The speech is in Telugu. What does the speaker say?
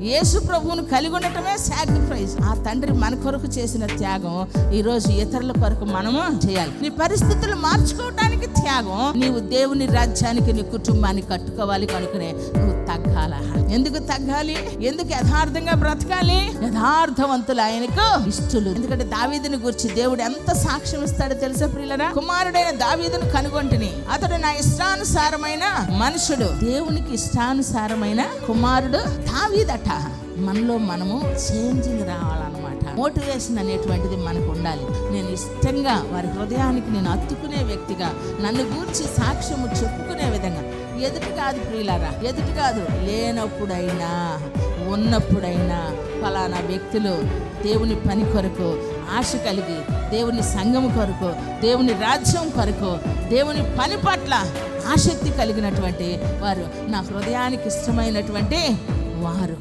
యేసు ప్రభువును కలిగి ఉండటమే సాక్రిఫైస్. ఆ తండ్రి మన కొరకు చేసిన త్యాగం ఈ రోజు ఇతరుల కొరకు మనము చేయాలి. నీ పరిస్థితులు మార్చుకోవడానికి త్యాగం. నీవు దేవుని రాజ్యానికి నీ కుటుంబాన్ని కట్టుకోవాలి కనుకనే నువ్వు తగ్గాల. ఎందుకు తగ్గాలి? ఎందుకు యథార్థంగా బ్రతకాలి? యథార్థవంతులు ఆయనకు ఇష్టలు. ఎందుకంటే దావీదుని గురించి దేవుడు ఎంత సాక్ష్యం ఇస్తాడో తెలుసా ప్రియులరా? కుమారుడైన దావీదును కనుగొంటిని, అతడు నా ఇష్టానుసారమైన మనుషుడు. దేవునికి ఇష్టానుసారమైన కుమారుడు దావీదట. మనలో మనము చేంజింగ్ రావాలన్నమాట. మోటివేషన్ అనేటువంటిది మనకు ఉండాలి. నేను ఇష్టంగా వారి హృదయానికి నేను అత్తుకునే వ్యక్తిగా, నన్ను గూర్చి సాక్ష్యము చెప్పుకునే విధంగా, ఎదుటి కాదు ప్రియులారా, ఎదుటి కాదు, లేనప్పుడైనా ఉన్నప్పుడైనా ఫలానా వ్యక్తులు దేవుని పని కొరకు ఆశ కలిగి, దేవుని సంఘము కొరకు, దేవుని రాజ్యం కొరకు, దేవుని పని పట్ల ఆసక్తి కలిగినటువంటి వారు నా హృదయానికి ఇష్టమైనటువంటి వారు.